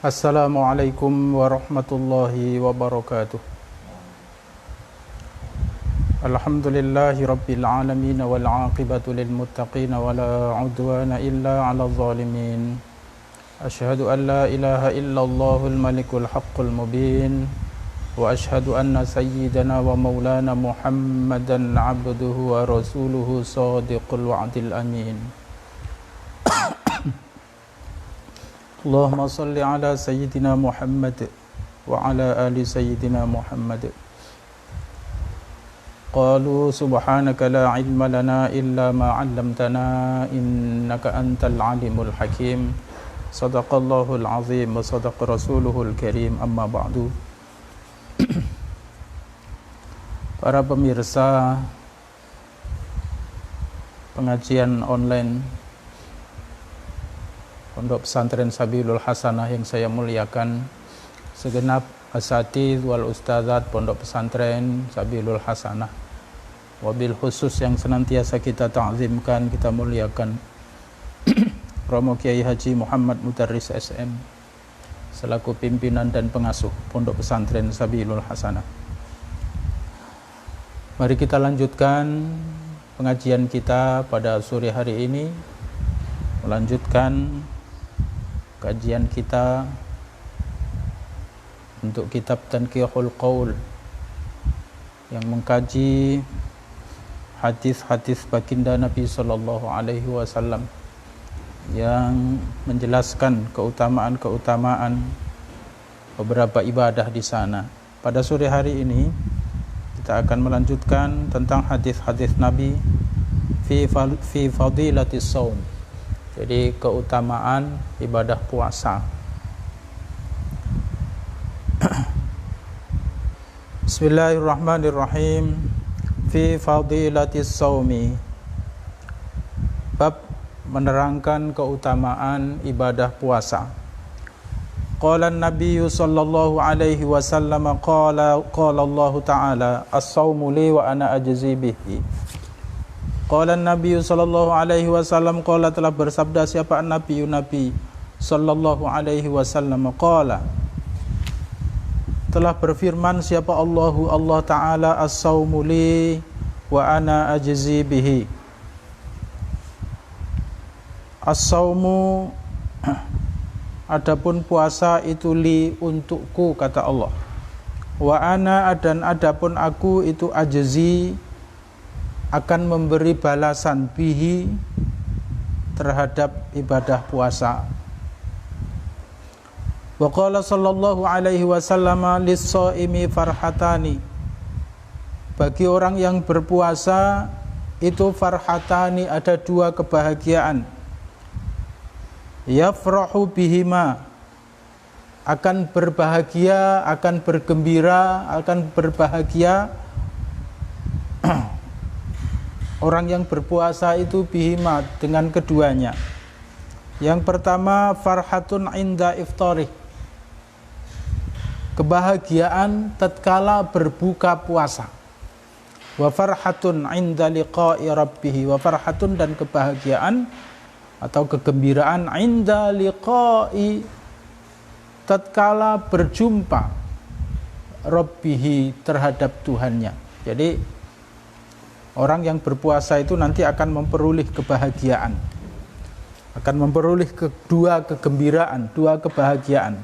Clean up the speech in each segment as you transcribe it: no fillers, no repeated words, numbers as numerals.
Assalamualaikum warahmatullahi wabarakatuh. Alhamdulillahi rabbil alamin wal aqibatu lil muttaqin wala udwana illa 'alal zalimin. Asyhadu an la ilaha illallahul malikul haqqul mubin wa asyhadu anna sayyidana wa maulana Muhammadan 'abduhu wa rasuluhu shadiqul wa'dil amin. Allahumma salli ala sayyidina Muhammad wa ala ali sayyidina Muhammad. Qalu subhanaka la ilma lana illa ma 'allamtana innaka antal alimul hakim. Sadaqallahul azim wa sadaqa rasuluhul karim. Amma ba'du. Para pemirsa pengajian online Pondok Pesantren Sabilul Hasanah yang saya muliakan, segenap asatidz wal ustadzat Pondok Pesantren Sabilul Hasanah, wabil khusus yang senantiasa kita ta'zimkan, kita muliakan Romo Kiai Haji Muhammad Mudarris SM selaku pimpinan dan pengasuh Pondok Pesantren Sabilul Hasanah. Mari kita lanjutkan pengajian kita pada sore hari ini, melanjutkan kajian kita untuk kitab Tanqihul Qaul yang mengkaji hadis-hadis baginda Nabi sallallahu alaihi wasallam yang menjelaskan keutamaan-keutamaan beberapa ibadah di sana. Pada sore hari ini kita akan melanjutkan tentang hadis-hadis Nabi fi fadilatis shaum. Jadi keutamaan ibadah puasa. Bismillahirrahmanirrahim. Fi fadilatis shaumi. Bab menerangkan keutamaan ibadah puasa. Qala an-nabiy sallallahu alaihi wasallam qala Allah ta'ala as-shaumu li wa ana ajzi bihi. Qala Nabi sallallahu alaihi wasallam, qala telah bersabda siapa Nabi sallallahu alaihi wasallam, qala telah berfirman siapa Allah Ta'ala, as-shaumu li wa ana ajzi bihi. As-shaumu, adapun puasa itu li untukku, kata Allah. Wa ana, dan adapun aku itu ajzi, akan memberi balasan bihi terhadap ibadah puasa. Wa qala sallallahu alaihi wasallam lis-shaimi farhatani. Bagi orang yang berpuasa itu farhatani, ada dua kebahagiaan. Yafrahu bihima, akan berbahagia, akan bergembira, akan berbahagia orang yang berpuasa itu bihima, dengan keduanya. Yang pertama farhatun inda iftarih, kebahagiaan tatkala berbuka puasa. Wa farhatun inda liqa'i rabbih, wa farhatun, dan kebahagiaan atau kegembiraan inda liqa'i, tatkala berjumpa rabbih, terhadap Tuhannya. Jadi orang yang berpuasa itu nanti akan memperoleh kebahagiaan, akan memperoleh dua kegembiraan, dua kebahagiaan,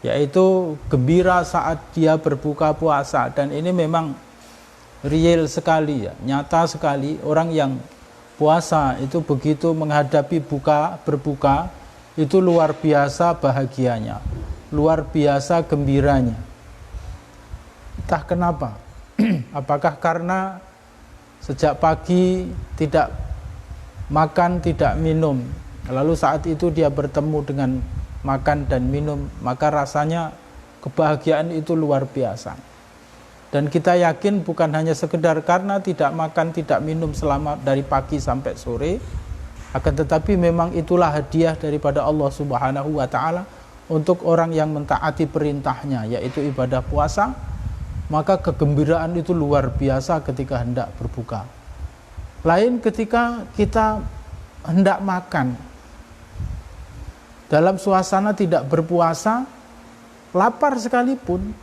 yaitu gembira saat dia berbuka puasa. Dan ini memang real sekali, ya, nyata sekali. Orang yang puasa itu begitu menghadapi berbuka itu luar biasa bahagianya, luar biasa gembiranya. Entah kenapa. Apakah karena sejak pagi tidak makan, tidak minum, lalu saat itu dia bertemu dengan makan dan minum, maka rasanya kebahagiaan itu luar biasa. Dan kita yakin bukan hanya sekedar karena tidak makan, tidak minum selama dari pagi sampai sore, akan tetapi memang itulah hadiah daripada Allah Subhanahu wa Ta'ala untuk orang yang mentaati perintahnya, yaitu ibadah puasa. Maka kegembiraan itu luar biasa ketika hendak berbuka. Lain ketika kita hendak makan, dalam suasana tidak berpuasa, lapar sekalipun,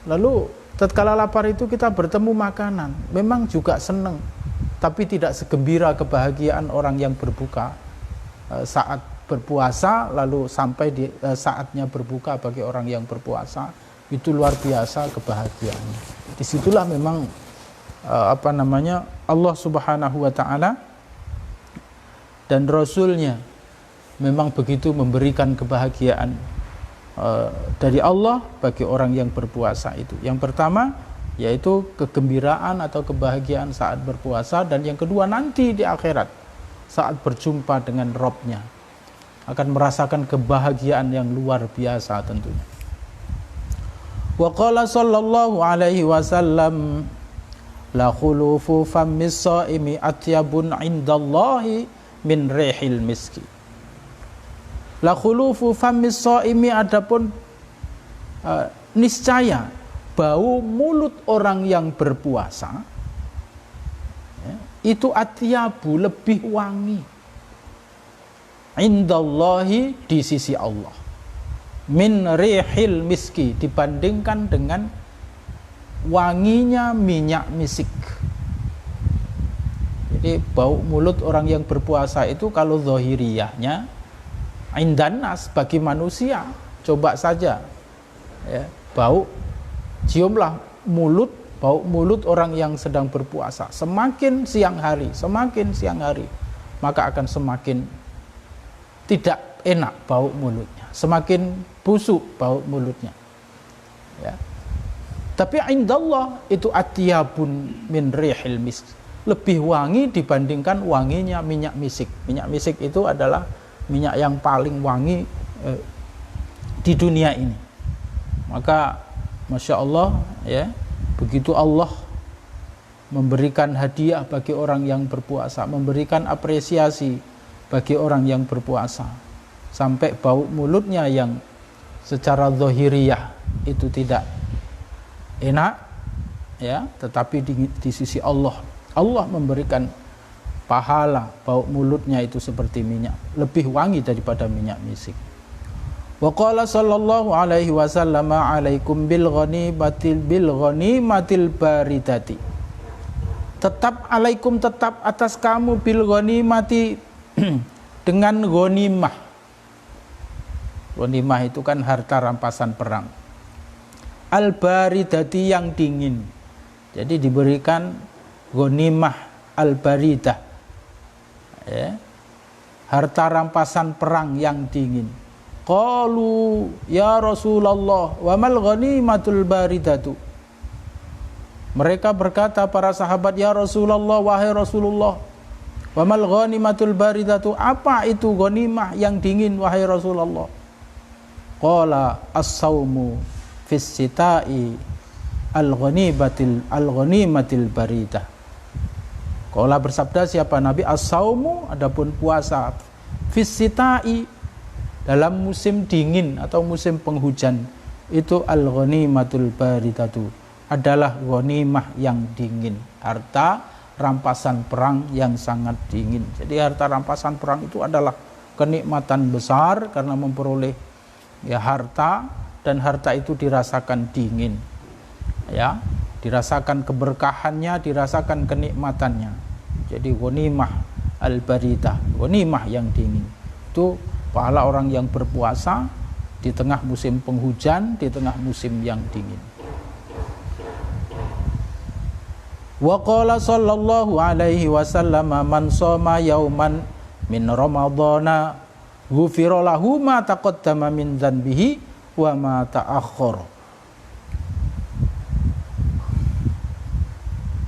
lalu tatkala lapar itu kita bertemu makanan, memang juga senang, tapi tidak segembira kebahagiaan orang yang berbuka saat berpuasa, lalu sampai di saatnya berbuka bagi orang yang berpuasa, itu luar biasa kebahagiaannya. Disitulah memang Allah Subhanahu wa Ta'ala dan Rasulnya memang begitu memberikan kebahagiaan dari Allah bagi orang yang berpuasa itu. Yang pertama yaitu kegembiraan atau kebahagiaan saat berpuasa, dan yang kedua nanti di akhirat saat berjumpa dengan Rabb-nya akan merasakan kebahagiaan yang luar biasa tentunya. Wa qala sallallahu alaihi wasallam la khulufu fammis shaimi atyabun indallahi min rihil miski. La khulufu fammis shaimi, adapun niscaya bau mulut orang yang berpuasa itu atyabu, lebih wangi, indallahi, di sisi Allah, min rihil miski, dibandingkan dengan wanginya minyak misik. Jadi bau mulut orang yang berpuasa itu kalau zahiriyahnya indannas, bagi manusia, coba saja ya, ciumlah bau mulut orang yang sedang berpuasa. Semakin siang hari maka akan semakin tidak enak bau mulutnya, semakin busuk bau mulutnya ya. Tapi indallah itu atyabun min rihil misk, lebih wangi dibandingkan wanginya minyak misik. Minyak misik itu adalah minyak yang paling wangi di dunia ini. Maka Masya Allah ya, begitu Allah memberikan hadiah bagi orang yang berpuasa, memberikan apresiasi bagi orang yang berpuasa, sampai bau mulutnya yang secara zahiriyah itu tidak enak ya, tetapi di sisi Allah memberikan pahala bau mulutnya itu seperti minyak, lebih wangi daripada minyak misik. Wa qala sallallahu alaihi wasallam alaikum bil ghanimatil baridati. Tetap alaikum, tetap atas kamu bil ghanimati, dengan ghanimah. Ghanimah itu kan harta rampasan perang. Al baridati, yang dingin. Jadi diberikan ghanimah al baridah ya, harta rampasan perang yang dingin. Qalu ya Rasulullah wa mal ghanimatul baridatu. Mereka berkata, para sahabat, ya Rasulullah, wahai Rasulullah, wa mal ghanimatul baridatu, apa itu ghanimah yang dingin wahai Rasulullah? Qala as-saumu fis sita'i al-ghanimatil baridah. Qala, bersabda siapa Nabi, as-saumu, adapun puasa, fis sita'i, dalam musim dingin atau musim penghujan, itu al-ghanimatul baridatu, adalah ghanimah yang dingin, harta rampasan perang yang sangat dingin. Jadi harta rampasan perang itu adalah kenikmatan besar karena memperoleh ya harta, dan harta itu dirasakan dingin ya, dirasakan keberkahannya, dirasakan kenikmatannya. Jadi ghanimah al-baridah, ghanimah yang dingin, itu pahala orang yang berpuasa di tengah musim penghujan, di tengah musim yang dingin. Wa qala sallallahu alaihi wasallam man shoma yauman min ramadhana ghufira lahu ma taqaddama min dzanbihi wa ma ta'akhkhara.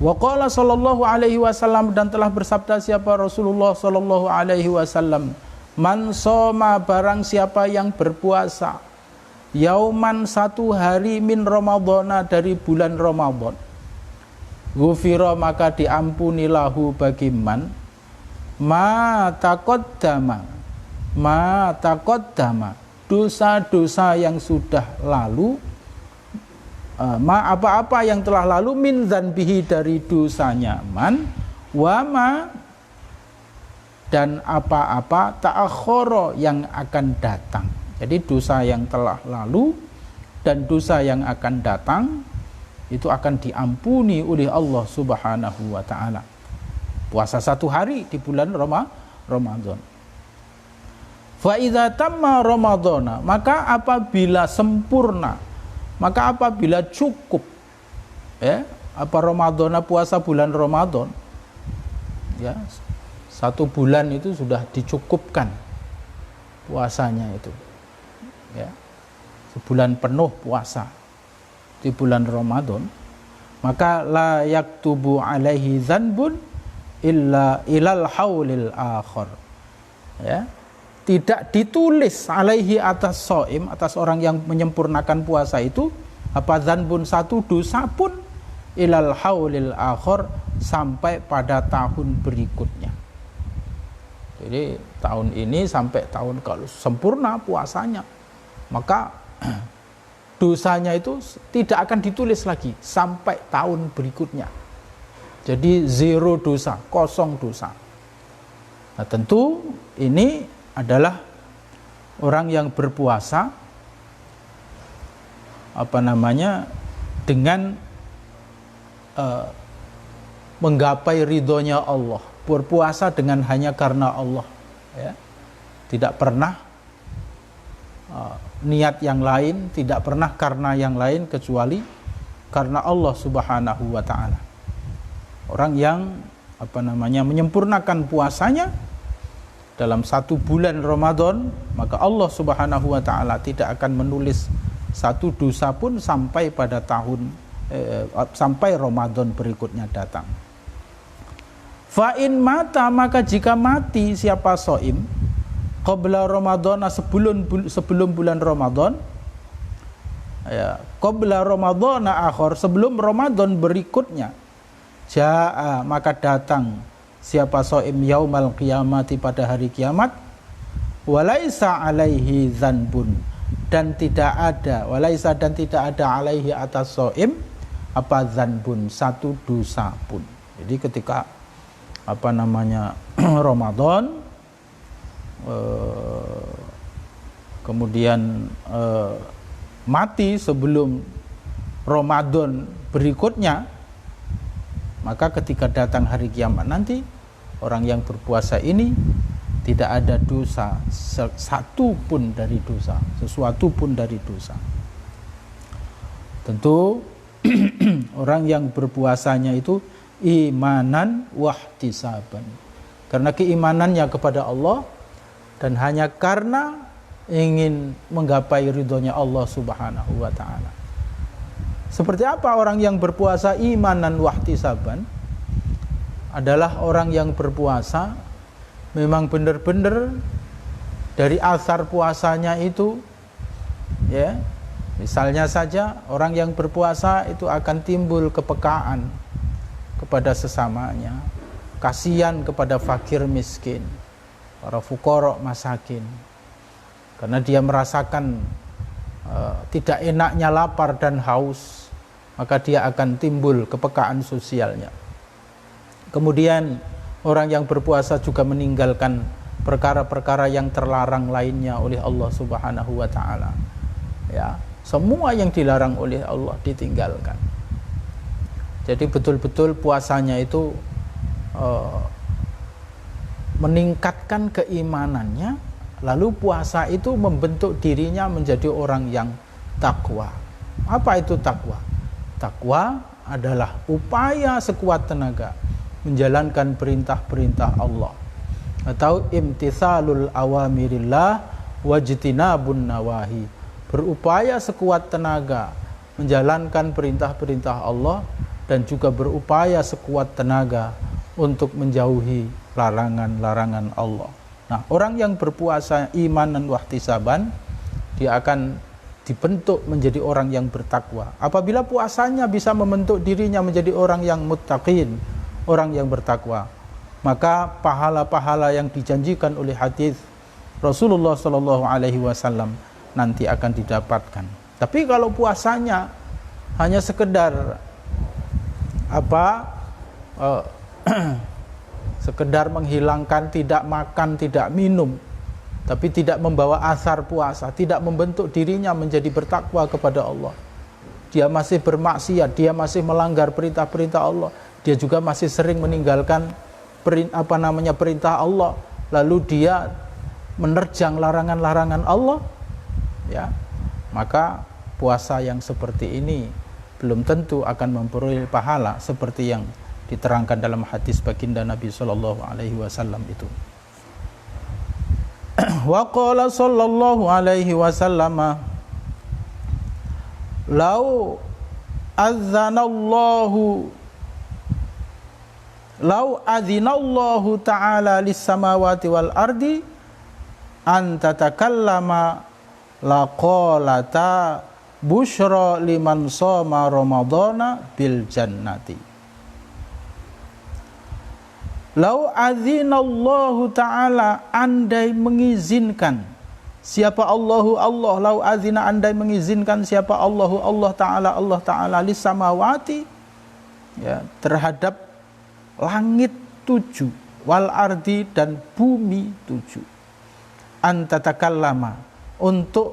Wa qala sallallahu alaihi wasallam, dan telah bersabda siapa Rasulullah sallallahu alaihi wasallam, man shoma, barang siapa yang berpuasa, yauman, satu hari, min ramadhana, dari bulan Ramadan, ghufira, maka diampuni lahu bagi man, ma taqaddama, dosa-dosa yang sudah lalu, apa-apa yang telah lalu, min dzanbihi, dari dosanya man, wa ma, dan apa-apa ta'akhkhara, yang akan datang. Jadi dosa yang telah lalu dan dosa yang akan datang itu akan diampuni oleh Allah Subhanahu wa taala. Puasa 1 hari di bulan Ramadan. Fa idza tamma ramadhana, maka apabila sempurna, maka apabila cukup, apa Ramadhana, puasa bulan Ramadan, ya, 1 bulan itu sudah dicukupkan puasanya itu, ya, sebulan penuh puasa di bulan Ramadan, maka la yaktubu alaihi dzanbun illa ilal haulil akhir, ya, tidak ditulis alaihi atas shaim, atas orang yang menyempurnakan puasa itu, apa dzanbun, 1 dosa pun, ilal haulil akhir, sampai pada tahun berikutnya. Jadi tahun ini sampai tahun, kalau sempurna puasanya, maka dosanya itu tidak akan ditulis lagi sampai tahun berikutnya. Jadi 0 dosa, kosong dosa. Nah, tentu ini adalah orang yang berpuasa dengan menggapai ridhonya Allah, berpuasa dengan hanya karena Allah, ya. Tidak pernah niat yang lain, tidak pernah karena yang lain kecuali karena Allah Subhanahu wa taala. Orang yang menyempurnakan puasanya dalam 1 bulan Ramadan, maka Allah Subhanahu wa taala tidak akan menulis 1 dosa pun sampai pada sampai Ramadan berikutnya datang. Fa in mata, maka jika mati siapa shaim qabla Ramadan, sebelum bulan Ramadan, ya, qabla Ramadan akhir, sebelum Ramadan berikutnya, jaa, maka datang siapa shaim yaumal qiyamati, pada hari kiamat, walaisa alaihi dzanbun, dan tidak ada alaihi atas shaim apa dzanbun, 1 dosa pun. Jadi ketika Ramadan kemudian mati sebelum Ramadan berikutnya, maka ketika datang hari kiamat nanti, orang yang berpuasa ini tidak ada dosa, sesuatu pun dari dosa. Tentu orang yang berpuasanya itu imanan wahtisaban, karena keimanannya kepada Allah dan hanya karena ingin menggapai ridhonya Allah Subhanahu wa taala. Seperti apa orang yang berpuasa imanan wahtisaban? Adalah orang yang berpuasa memang benar-benar dari asar puasanya itu, ya, misalnya saja orang yang berpuasa itu akan timbul kepekaan kepada sesamanya, kasihan kepada fakir miskin, para fuqara masakin, karena dia merasakan tidak enaknya lapar dan haus, maka dia akan timbul kepekaan sosialnya. Kemudian orang yang berpuasa juga meninggalkan perkara-perkara yang terlarang lainnya oleh Allah Subhanahu wa taala. Ya, semua yang dilarang oleh Allah ditinggalkan. Jadi betul-betul puasanya itu meningkatkan keimanannya, lalu puasa itu membentuk dirinya menjadi orang yang takwa. Apa itu takwa? Takwa adalah upaya sekuat tenaga menjalankan perintah-perintah Allah, atau imtithalul awamirillah wajtinabun nawahi, berupaya sekuat tenaga menjalankan perintah-perintah Allah dan juga berupaya sekuat tenaga untuk menjauhi larangan-larangan Allah. Nah, orang yang berpuasa imanan wahtisaban, dia akan dibentuk menjadi orang yang bertakwa. Apabila puasanya bisa membentuk dirinya menjadi orang yang muttaqin, orang yang bertakwa, maka pahala-pahala yang dijanjikan oleh hadis Rasulullah SAW nanti akan didapatkan. Tapi kalau puasanya hanya sekedar sekedar menghilangkan tidak makan, tidak minum, tapi tidak membawa asar puasa, tidak membentuk dirinya menjadi bertakwa kepada Allah. Dia masih bermaksiat, dia masih melanggar perintah-perintah Allah, dia juga masih sering meninggalkan perintah Allah, lalu dia menerjang larangan-larangan Allah, ya, maka puasa yang seperti ini belum tentu akan memperoleh pahala seperti yang diterangkan dalam hadis baginda Nabi sallallahu alaihi wasallam itu. Wa qala sallallahu alaihi wasallam, lau adzinallahu ta'ala lis samawati wal ardi an tatakallama laqalata busyra liman shoma ramadhana bil jannati. Lau adzinallahu ta'ala, andai mengizinkan siapa Allahu Allah, lau adzina, andai mengizinkan siapa Allahu Allah Ta'ala lis samawati, ya, terhadap langit 7 wal ardi dan bumi 7, antatakallama, untuk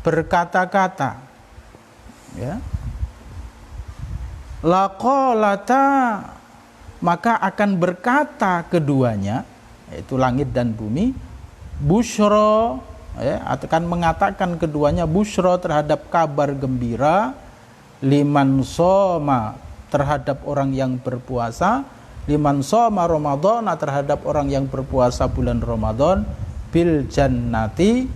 berkata-kata, ya, laqalata, maka akan berkata keduanya, yaitu langit dan bumi, busyra, ya, akan mengatakan keduanya busyra terhadap kabar gembira, liman shoma, terhadap orang yang berpuasa, liman shoma ramadhana, terhadap orang yang berpuasa bulan Ramadan, bil jannati,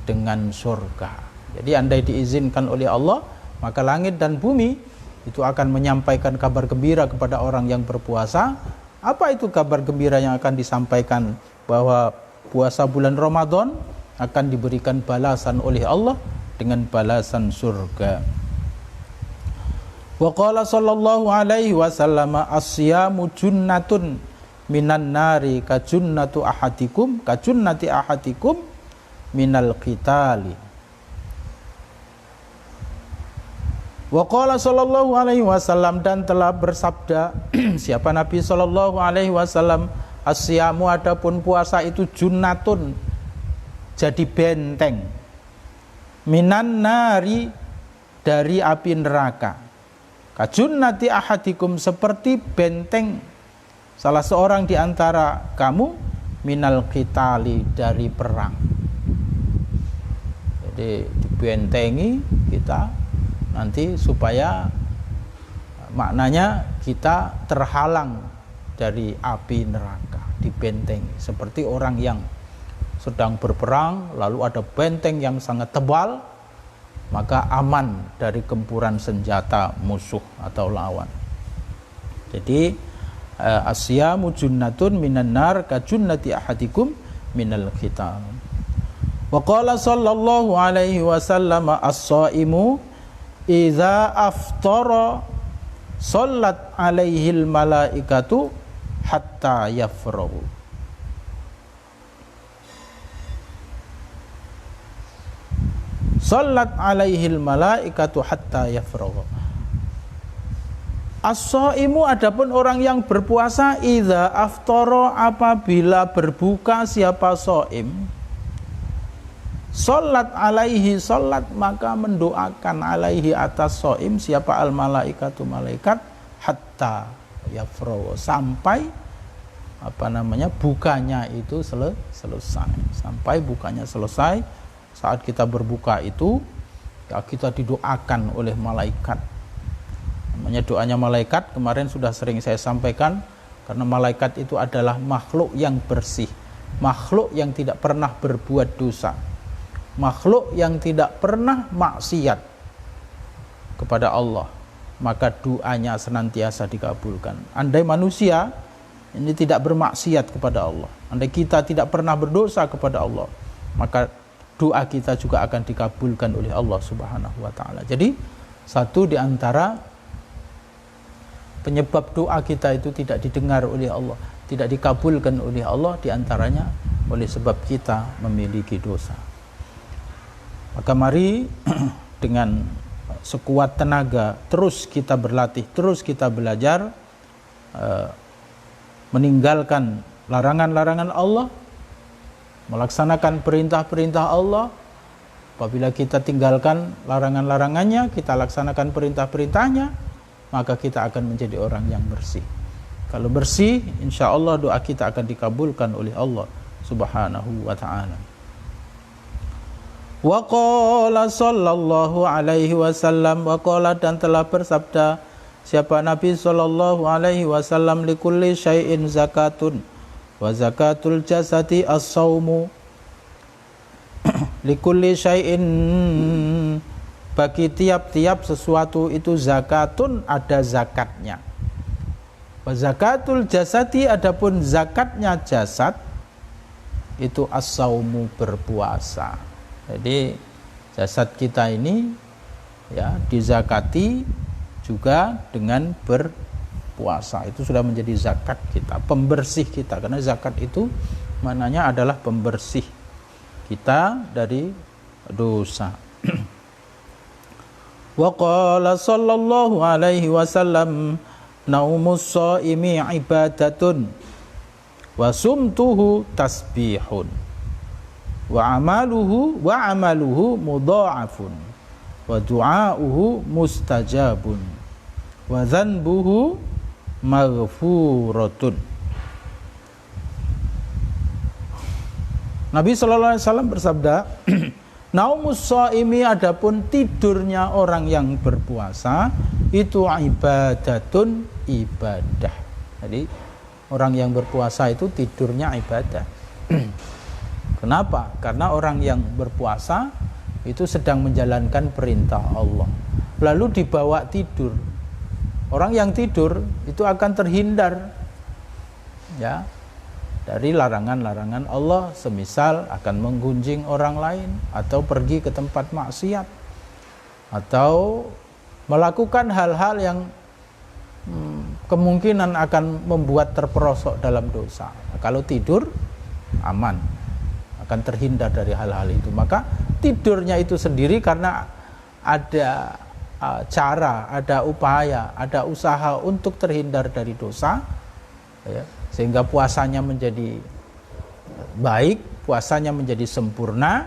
dengan surga. Jadi andai diizinkan oleh Allah, maka langit dan bumi itu akan menyampaikan kabar gembira kepada orang yang berpuasa. Apa itu kabar gembira yang akan disampaikan? Bahwa puasa bulan Ramadan akan diberikan balasan oleh Allah dengan balasan surga. Wa qala sallallahu alaihi wasallam, as-siyamu junnatun minan nari kajunnati ahadikum minal qitali. Wa qala sallallahu alaihi wasallam, dan telah bersabda siapa Nabi sallallahu alaihi wasallam, as-siyamu, adapun puasa itu junnatun, jadi benteng, minan nari, dari api neraka, kajunnati ahadikum, seperti benteng salah seorang di antara kamu, minal qitali, dari perang. Jadi dibentengi kita nanti supaya maknanya kita terhalang dari api neraka, dibentengi seperti orang yang sedang berperang lalu ada benteng yang sangat tebal, maka aman dari gempuran senjata musuh atau lawan. Jadi asyamu junnatun minan nar kajunnati ahadikum minal qital. Wa qala sallallahu alaihi wasallam, as-shaimu idza aftara shallat alaihil malaikatu hatta yafrahu. Shallat alaihil malaikatu hatta yafrahu. As-shaimu, adapun orang yang berpuasa, idza aftara, apabila berbuka siapa shaim, sholat alaihi, sholat, maka mendoakan alaihi, atas shaim, siapa al malaikatu, malaikat, hatta yafrahu, sampai bukanya itu selesai, sampai bukanya selesai. Saat kita berbuka itu ya kita didoakan oleh malaikat. Namanya doanya malaikat, kemarin sudah sering saya sampaikan, karena malaikat itu adalah makhluk yang bersih, makhluk yang tidak pernah berbuat dosa, makhluk yang tidak pernah maksiat kepada Allah, maka doanya senantiasa dikabulkan. Andai manusia ini tidak bermaksiat kepada Allah, andai kita tidak pernah berdosa kepada Allah, maka doa kita juga akan dikabulkan oleh Allah Subhanahu wa taala. Jadi satu di antara penyebab doa kita itu tidak didengar oleh Allah, tidak dikabulkan oleh Allah, di antaranya oleh sebab kita memiliki dosa. Maka mari dengan sekuat tenaga terus kita berlatih, terus kita belajar meninggalkan larangan-larangan Allah, melaksanakan perintah-perintah Allah. Apabila kita tinggalkan larangan-larangannya, kita laksanakan perintah-perintahnya, maka kita akan menjadi orang yang bersih. Kalau bersih, insya Allah doa kita akan dikabulkan oleh Allah Subhanahu wa ta'ala. Wa qala sallallahu alaihi wasallam, wa qala, dan telah bersabda siapa Nabi sallallahu alaihi wasallam, likulli syai'in zakatun wa zakatul jasadi as-saumu. Likulli syai'in, bagi tiap-tiap sesuatu itu zakatun, ada zakatnya. Wa zakatul jasadi, adapun zakatnya jasad itu as-saumu, berpuasa. Jadi jasad kita ini ya dizakati juga dengan berpuasa. Itu sudah menjadi zakat kita, pembersih kita, karena zakat itu maknanya adalah pembersih kita dari dosa. Wa qala sallallahu alaihi wasallam, naumus shaimi ibadatun wa sumtuhu tasbihun wa amaluhu mudha'afun wa du'auhu mustajabun wa dhanbuhu maghfuratun. Nabi sallallahu alaihi wasallam bersabda, naumus shaimi, adapun tidurnya orang yang berpuasa itu ibadatun, ibadah. Jadi orang yang berpuasa itu tidurnya ibadah. Kenapa? Karena orang yang berpuasa itu sedang menjalankan perintah Allah, lalu dibawa tidur. Orang yang tidur itu akan terhindar ya dari larangan-larangan Allah, semisal akan menggunjing orang lain, atau pergi ke tempat maksiat, atau melakukan hal-hal yang kemungkinan akan membuat terperosok dalam dosa. Nah, kalau tidur aman, akan terhindar dari hal-hal itu. Maka tidurnya itu sendiri karena ada cara, ada upaya, ada usaha untuk terhindar dari dosa ya, sehingga puasanya menjadi baik, puasanya menjadi sempurna,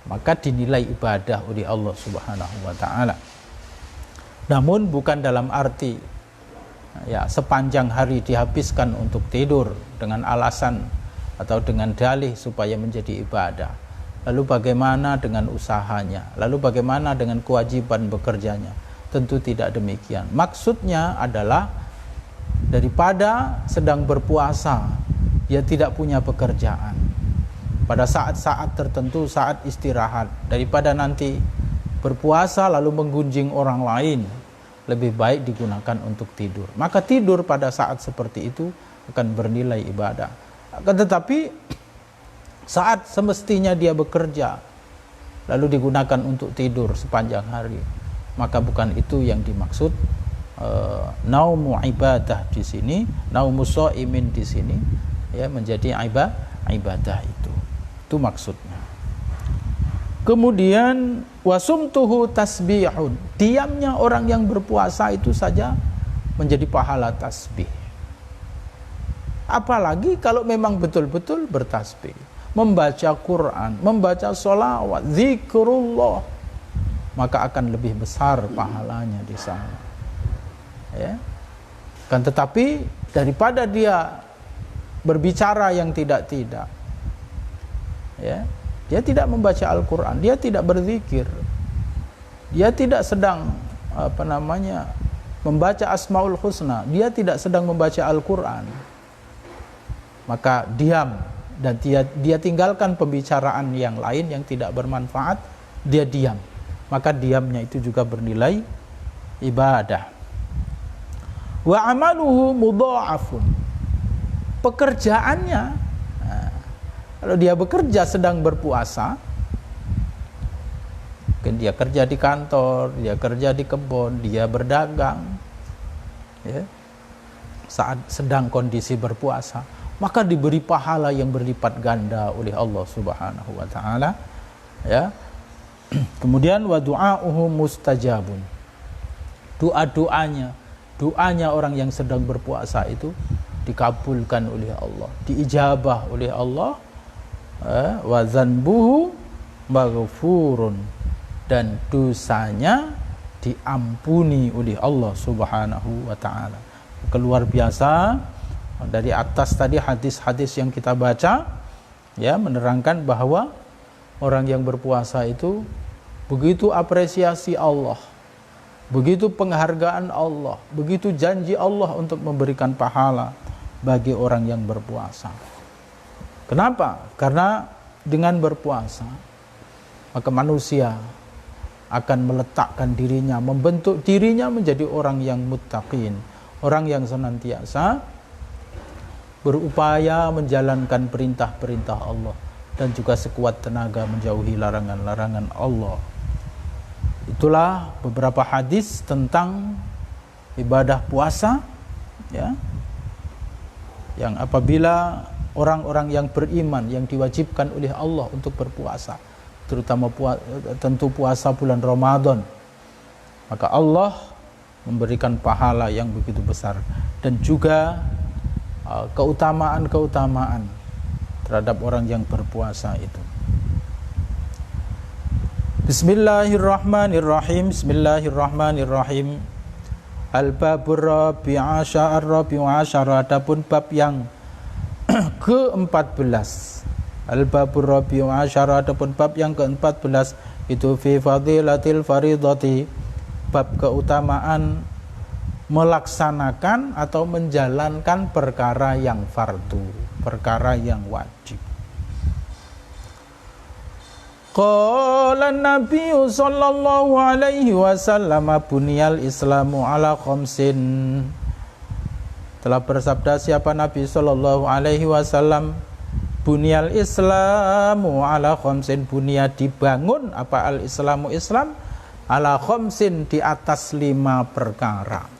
maka dinilai ibadah oleh Allah Subhanahu wa ta'ala. Namun bukan dalam arti ya sepanjang hari dihabiskan untuk tidur dengan alasan atau dengan dalih supaya menjadi ibadah. Lalu bagaimana dengan usahanya? Lalu bagaimana dengan kewajiban bekerjanya? Tentu tidak demikian. Maksudnya adalah daripada sedang berpuasa dia tidak punya pekerjaan, pada saat-saat tertentu, saat istirahat, daripada nanti berpuasa lalu menggunjing orang lain, lebih baik digunakan untuk tidur. Maka tidur pada saat seperti itu akan bernilai ibadah. Tetapi saat semestinya dia bekerja lalu digunakan untuk tidur sepanjang hari, maka bukan itu yang dimaksud naumu ibadah di sini, naumu shaimin di sini ya, menjadi ibadah itu maksudnya. Kemudian wasumtuhu tasbihun, diamnya orang yang berpuasa itu saja menjadi pahala tasbih. Apalagi kalau memang betul-betul bertasbih, membaca Quran, membaca sholawat, zikrullah, maka akan lebih besar pahalanya di sana. Ya. Kan tetapi daripada dia berbicara yang tidak-tidak, ya, dia tidak membaca Al-Quran, dia tidak berzikir, dia tidak sedang membaca Asmaul Husna, dia tidak sedang membaca Al-Quran, maka diam dan dia tinggalkan pembicaraan yang lain yang tidak bermanfaat, dia diam, maka diamnya itu juga bernilai ibadah. Wa amaluhu mudha'afun, pekerjaannya, kalau dia bekerja sedang berpuasa, mungkin dia kerja di kantor, dia kerja di kebun, dia berdagang ya, saat sedang kondisi berpuasa, maka diberi pahala yang berlipat ganda oleh Allah Subhanahu wa ta'ala ya. Kemudian wa du'auhu mustajabun, doanya orang yang sedang berpuasa itu dikabulkan oleh Allah, diijabah oleh Allah wa dzanbuhu maghfurun, dan dosanya diampuni oleh Allah Subhanahu wa taala. Keluar biasa. Dari atas tadi hadis-hadis yang kita baca ya menerangkan bahwa orang yang berpuasa itu begitu apresiasi Allah, begitu penghargaan Allah, begitu janji Allah untuk memberikan pahala bagi orang yang berpuasa. Kenapa? Karena dengan berpuasa maka manusia akan meletakkan dirinya, membentuk dirinya menjadi orang yang muttaqin, orang yang senantiasa berupaya menjalankan perintah-perintah Allah dan juga sekuat tenaga menjauhi larangan-larangan Allah. Itulah beberapa hadis tentang ibadah puasa ya, yang apabila orang-orang yang beriman yang diwajibkan oleh Allah untuk berpuasa, terutama tentu puasa bulan Ramadan, maka Allah memberikan pahala yang begitu besar dan juga keutamaan-keutamaan terhadap orang yang berpuasa itu. Bismillahirrahmanirrahim. Bismillahirrahmanirrahim. Al-babur rabi'a asyara, adapun bab yang ke-14. Al-babur rabi'a asyara, adapun bab yang ke-14 itu fi fadilatil faridati, bab keutamaan melaksanakan atau menjalankan perkara yang fardu, perkara yang wajib. Qala Nabi sallallahu alaihi wasallam buniyal Islamu ala khamsin. Telah bersabda siapa Nabi sallallahu alaihi wasallam, buniyal Islamu ala khamsin, bunia dibangun apa al-Islamu Islam ala khamsin di atas 5 perkara.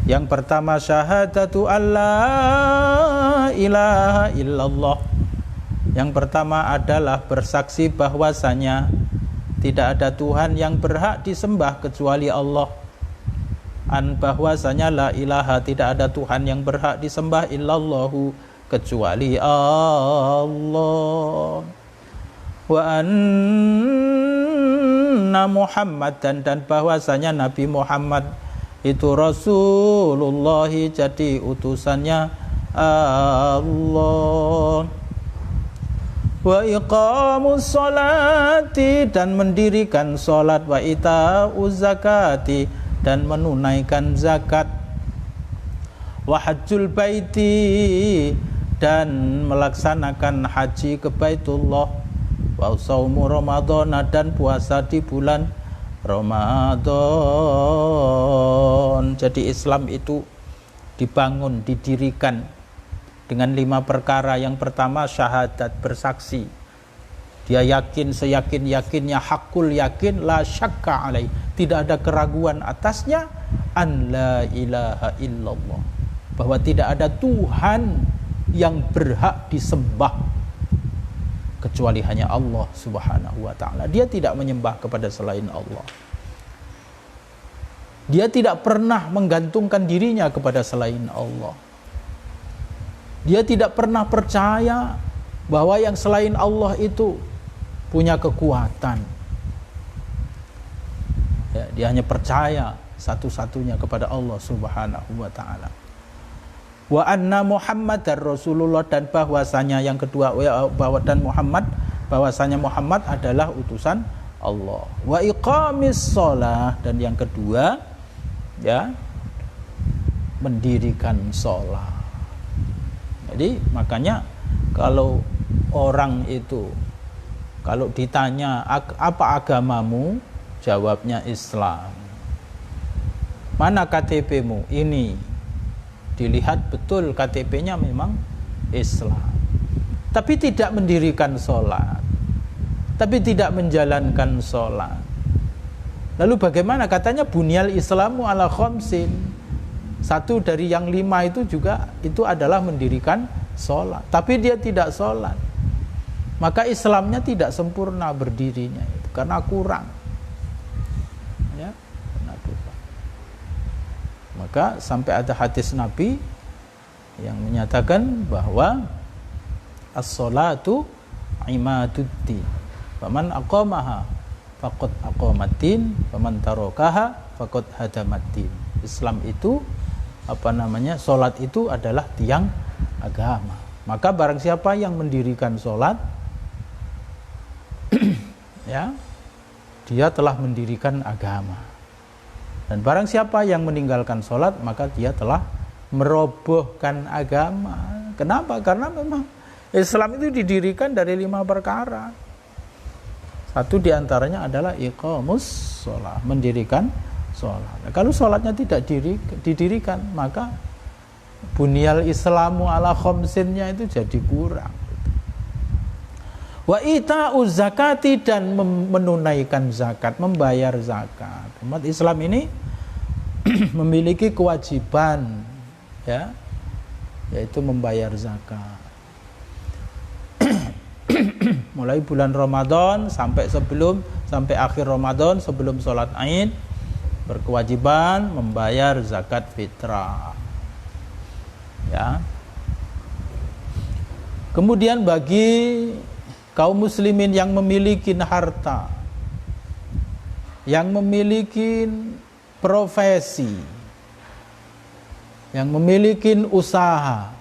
Yang pertama syahadatu alla ilaha illallah. Yang pertama adalah bersaksi bahwasanya tidak ada Tuhan yang berhak disembah kecuali Allah. Bahwasanya la ilaha, tidak ada Tuhan yang berhak disembah illallahu, kecuali Allah. Wa anna Muhammadan, dan bahwasanya Nabi Muhammad itu Rasulullah, jadi utusannya Allah. Wa iqamus sholati, dan mendirikan salat, wa ita'uz zakati, dan menunaikan zakat, wa hajjul baiti, dan melaksanakan haji ke Baitullah, wa shaumu Ramadan, dan puasa di bulan Ramadan. Jadi Islam itu dibangun, didirikan dengan 5 perkara. Yang pertama syahadat, bersaksi. Dia yakin seyakin-yakinnya, hakul yakin, la syakka alaih, tidak ada keraguan atasnya, an la ilaha illallah, bahwa tidak ada Tuhan yang berhak disembah kecuali hanya Allah Subhanahu wa ta'ala. Dia tidak menyembah kepada selain Allah. Dia tidak pernah menggantungkan dirinya kepada selain Allah. Dia tidak pernah percaya bahwa yang selain Allah itu punya kekuatan. Ya, dia hanya percaya satu-satunya kepada Allah Subhanahu wa ta'ala. Wa anna Muhammadar Rasulullah, dan bahwasanya yang kedua bahwasanya Muhammad adalah utusan Allah. Wa iqamis shalah, dan yang kedua ya mendirikan shalah. Jadi makanya kalau orang itu kalau ditanya apa agamamu, jawabnya Islam. Mana KTP-mu? Ini. Dilihat betul KTP-nya memang Islam. Tapi tidak mendirikan sholat, tapi tidak menjalankan sholat. Lalu bagaimana? Katanya bunyal Islamu ala khamsin. Satu dari yang 5 itu juga itu adalah mendirikan sholat, tapi dia tidak sholat. Maka Islamnya tidak sempurna berdirinya itu, karena kurang. Ya, karena kurang. Maka sampai ada hadis Nabi yang menyatakan bahwa As-sholatu imaduddin. Faman aqamaha faqad aqamaddin, faman tarakaha faqad hadamaddin. Islam itu salat itu adalah tiang agama. Maka barang siapa yang mendirikan salat ya, dia telah mendirikan agama. Dan barang siapa yang meninggalkan salat, maka dia telah merobohkan agama. Kenapa? Karena memang Islam itu didirikan dari 5 perkara. Satu diantaranya adalah iqamus sholat, mendirikan sholat. Nah, kalau sholatnya tidak didirikan, maka bunyal Islamu ala khamsinnya itu jadi kurang. Wa ita'uz zakati, dan menunaikan zakat, membayar zakat. Umat Islam ini memiliki kewajiban, ya, yaitu membayar zakat. Mulai bulan Ramadan sampai akhir Ramadan, sebelum sholat Aid, berkewajiban membayar zakat fitrah. Ya. Kemudian bagi kaum muslimin yang memiliki harta, yang memiliki profesi, yang memiliki usaha,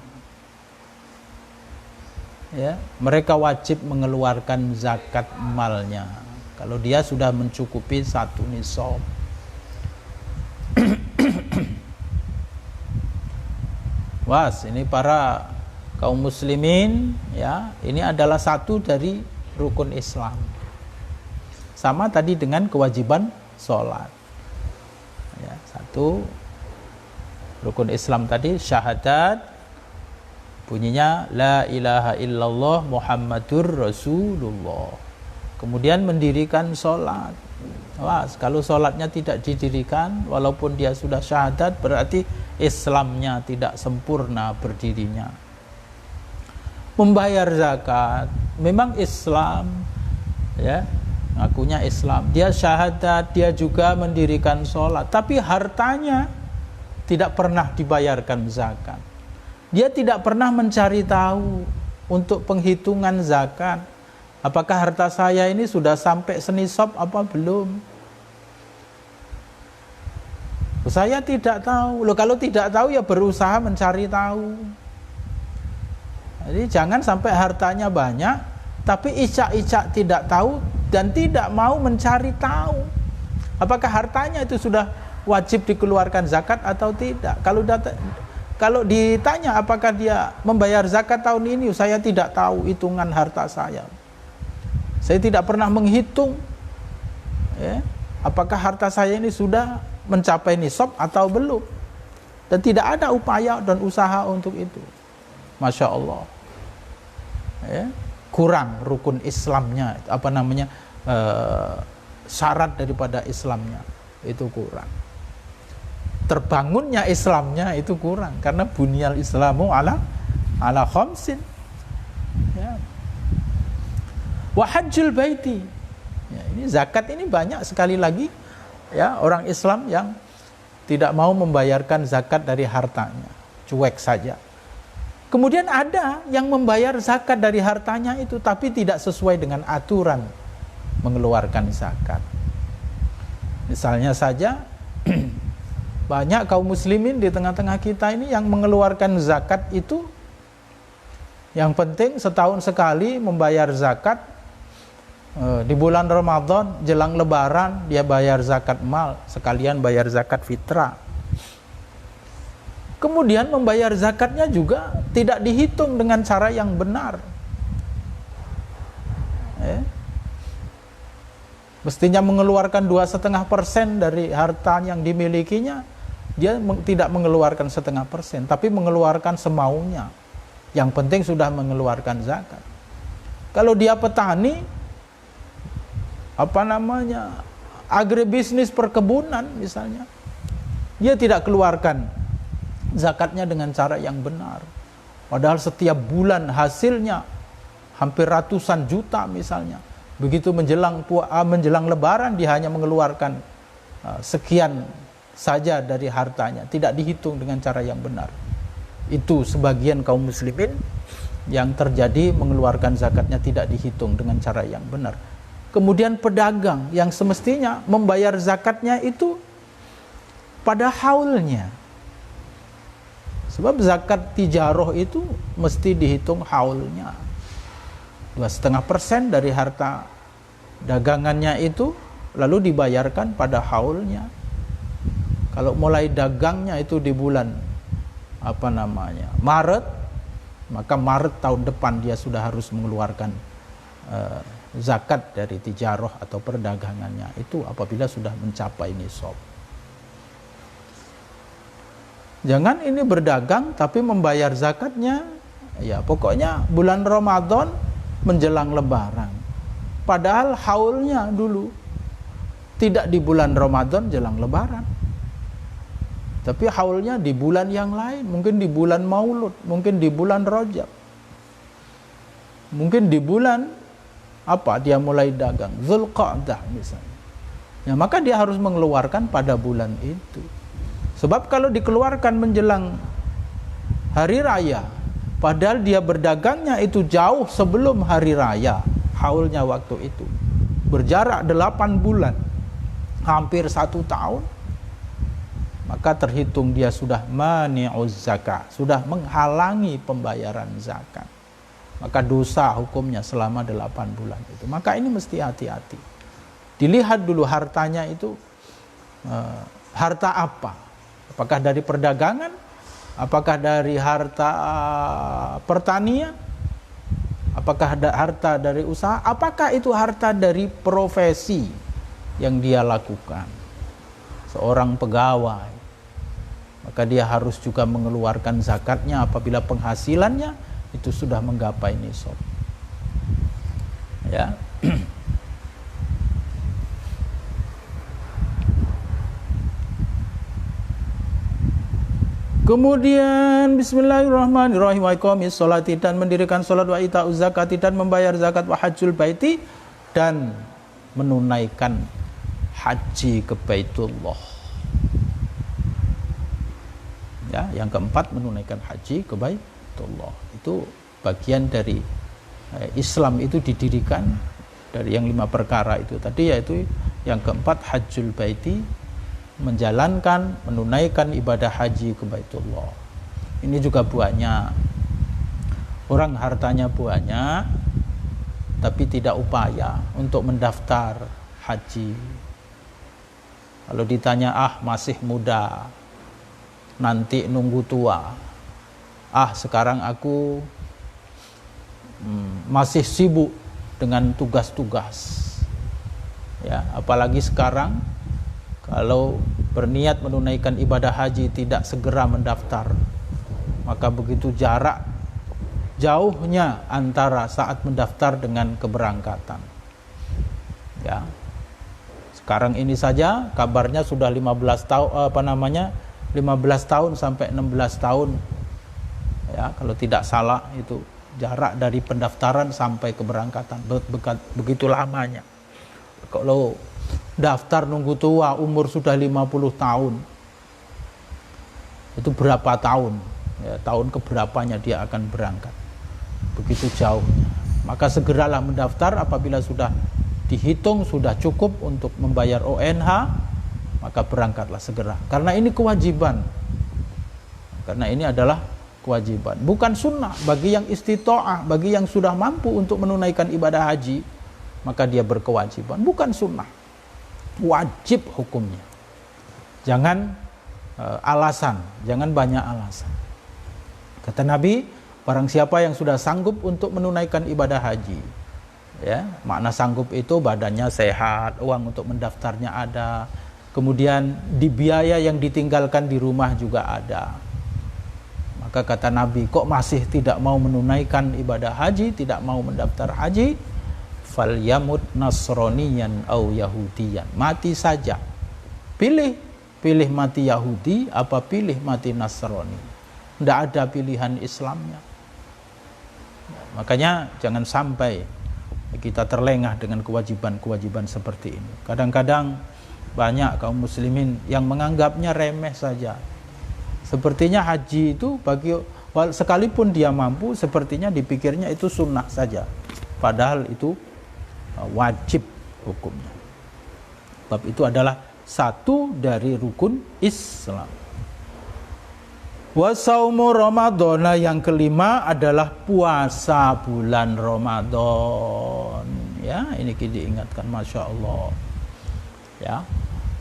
ya, mereka wajib mengeluarkan zakat malnya kalau dia sudah mencukupi 1 nisab. Was, ini para kaum muslimin, ya, ini adalah satu dari rukun Islam. Sama tadi dengan kewajiban sholat. Ya, satu rukun Islam tadi syahadat, bunyinya la ilaha illallah Muhammadur Rasulullah. Kemudian mendirikan sholat. Wah, kalau sholatnya tidak didirikan, walaupun dia sudah syahadat, berarti Islamnya tidak sempurna berdirinya. Membayar zakat, memang Islam, ya, ngakunya Islam, dia syahadat, dia juga mendirikan sholat, tapi hartanya tidak pernah dibayarkan zakat. Dia tidak pernah mencari tahu untuk penghitungan zakat, apakah harta saya ini sudah sampai senisab apa belum. Saya tidak tahu. Loh, kalau tidak tahu ya berusaha mencari tahu. Jadi jangan sampai hartanya banyak tapi icak-icak tidak tahu dan tidak mau mencari tahu apakah hartanya itu sudah wajib dikeluarkan zakat atau tidak. Kalau ditanya apakah dia membayar zakat tahun ini, saya tidak tahu hitungan harta saya. Saya tidak pernah menghitung, ya, apakah harta saya ini sudah mencapai nisab atau belum. Dan tidak ada upaya dan usaha untuk itu. Masya Allah, ya, kurang rukun Islamnya, syarat daripada Islamnya itu kurang. Terbangunnya Islamnya itu kurang, karena bunyal Islamu ala khamsin. Ya. Wa hajjul baiti. Ya, ini zakat ini banyak sekali lagi, ya, orang Islam yang tidak mau membayarkan zakat dari hartanya, cuek saja. Kemudian ada yang membayar zakat dari hartanya itu tapi tidak sesuai dengan aturan mengeluarkan zakat. Misalnya saja banyak kaum muslimin di tengah-tengah kita ini yang mengeluarkan zakat itu, yang penting setahun sekali membayar zakat. Di bulan Ramadan jelang Lebaran dia bayar zakat mal, sekalian bayar zakat fitrah. Kemudian membayar zakatnya juga tidak dihitung dengan cara yang benar. Mestinya mengeluarkan 2,5% dari harta yang dimilikinya, dia tidak mengeluarkan 0,5%, tapi mengeluarkan semaunya. Yang penting sudah mengeluarkan zakat. Kalau dia petani, agribisnis perkebunan misalnya, dia tidak keluarkan zakatnya dengan cara yang benar, padahal setiap bulan hasilnya hampir ratusan juta misalnya. Begitu menjelang Lebaran dia hanya mengeluarkan sekian saja dari hartanya, tidak dihitung dengan cara yang benar. Itu sebagian kaum muslimin yang terjadi mengeluarkan zakatnya tidak dihitung dengan cara yang benar. Kemudian pedagang yang semestinya membayar zakatnya itu pada haulnya. Sebab zakat tijaroh itu mesti dihitung haulnya. 2,5% dari harta dagangannya itu lalu dibayarkan pada haulnya. Kalau mulai dagangnya itu di bulan Maret, maka Maret tahun depan dia sudah harus mengeluarkan zakat dari tijaroh atau perdagangannya itu apabila sudah mencapai nisab. Jangan ini berdagang tapi membayar zakatnya ya pokoknya bulan Ramadan menjelang Lebaran. Padahal haulnya dulu tidak di bulan Ramadan jelang Lebaran. Tapi haulnya di bulan yang lain, mungkin di bulan Maulud, mungkin di bulan Rajab. Mungkin di bulan dia mulai dagang, Zulqa'dah misalnya. Ya, maka dia harus mengeluarkan pada bulan itu. Sebab kalau dikeluarkan menjelang hari raya, padahal dia berdagangnya itu jauh sebelum hari raya, haulnya waktu itu berjarak 8 bulan, hampir 1 tahun, maka terhitung dia sudah mani'uz zakat, sudah menghalangi pembayaran zakat. Maka dosa hukumnya selama 8 bulan itu. Maka ini mesti hati-hati. Dilihat dulu hartanya itu harta apa? Apakah dari perdagangan? Apakah dari harta pertanian? Apakah ada harta dari usaha? Apakah itu harta dari profesi yang dia lakukan? Seorang pegawai, maka dia harus juga mengeluarkan zakatnya apabila penghasilannya itu sudah menggapai nisab. Ya. Kemudian bismillahirrahmanirrahim, wa iqamis sholati, dan mendirikan salat, wa ita'uz zakati, dan membayar zakat, wa hajjul baiti, dan menunaikan haji ke Baitullah. Ya, yang keempat menunaikan haji ke Baitullah. Itu bagian dari Islam itu didirikan dari yang 5 perkara itu tadi, yaitu yang keempat hajjul baiti, menjalankan, menunaikan ibadah haji ke Baitullah. Ini juga banyak orang hartanya banyak tapi tidak upaya untuk mendaftar haji. Kalau ditanya, masih muda, nanti nunggu tua. Sekarang aku masih sibuk dengan tugas-tugas. Ya, apalagi sekarang kalau berniat menunaikan ibadah haji tidak segera mendaftar, maka begitu jarak jauhnya antara saat mendaftar dengan keberangkatan. Ya. Sekarang ini saja kabarnya sudah 15 tahun sampai 16 tahun. Ya, kalau tidak salah itu jarak dari pendaftaran sampai keberangkatan, begitu lamanya. Kalau daftar nunggu tua umur sudah 50 tahun, itu berapa tahun? Ya, tahun keberapanya dia akan berangkat, begitu jauhnya. Maka segeralah mendaftar apabila sudah dihitung sudah cukup untuk membayar ONH, maka berangkatlah segera, karena ini kewajiban. Karena ini adalah kewajiban, bukan sunnah. Bagi yang istita'ah, bagi yang sudah mampu untuk menunaikan ibadah haji, maka dia berkewajiban, bukan sunnah, wajib hukumnya. Jangan alasan, jangan banyak alasan. Kata Nabi, barang siapa yang sudah sanggup untuk menunaikan ibadah haji, ya, makna sanggup itu badannya sehat, uang untuk mendaftarnya ada, kemudian di biaya yang ditinggalkan di rumah juga ada. Maka kata Nabi, kok masih tidak mau menunaikan ibadah haji, tidak mau mendaftar haji, falyamut nasroniyan au yahudiyan, mati saja. Pilih mati Yahudi apa pilih mati Nasrani. Tidak ada pilihan Islamnya. Makanya jangan sampai kita terlengah dengan kewajiban-kewajiban seperti ini. Kadang-kadang banyak kaum muslimin yang menganggapnya remeh saja. Sepertinya haji itu bagi Sekalipun dia mampu, sepertinya dipikirnya itu sunnah saja, padahal itu wajib hukumnya. Sebab itu adalah satu dari rukun Islam. Wa saumu Ramadan, yang kelima adalah puasa bulan Ramadan. Ya, ini diingatkan, Masya Allah. Ya,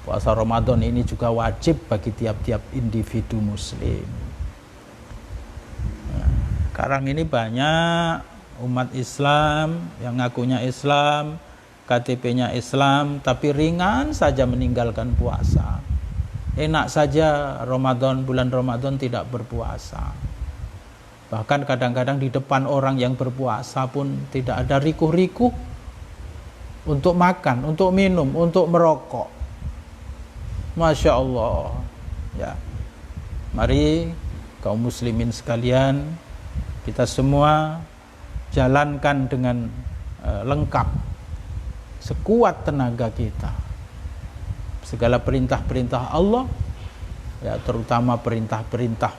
puasa Ramadan ini juga wajib bagi tiap-tiap individu muslim. Nah, sekarang ini banyak umat Islam yang ngakunya Islam, KTP-nya Islam, tapi ringan saja meninggalkan puasa. Enak saja bulan Ramadan tidak berpuasa. Bahkan kadang-kadang di depan orang yang berpuasa pun tidak ada rikuh-rikuh untuk makan, untuk minum, untuk merokok. Masya Allah. Ya, mari kaum muslimin sekalian, kita semua jalankan dengan lengkap, sekuat tenaga kita, segala perintah-perintah Allah, ya, terutama perintah-perintah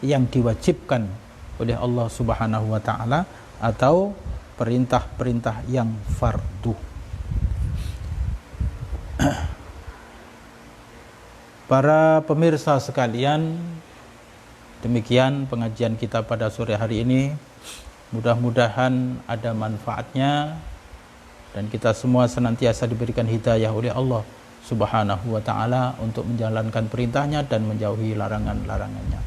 yang diwajibkan oleh Allah Subhanahu wa taala atau perintah-perintah yang fardu. Para pemirsa sekalian, demikian pengajian kita pada sore hari ini. Mudah-mudahan ada manfaatnya dan kita semua senantiasa diberikan hidayah oleh Allah Subhanahu wa taala untuk menjalankan perintahnya dan menjauhi larangan-larangannya.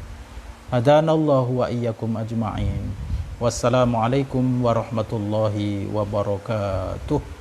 Hadanallahu wa iyyakum ajma'in. Wassalamualaikum warahmatullahi wabarakatuh.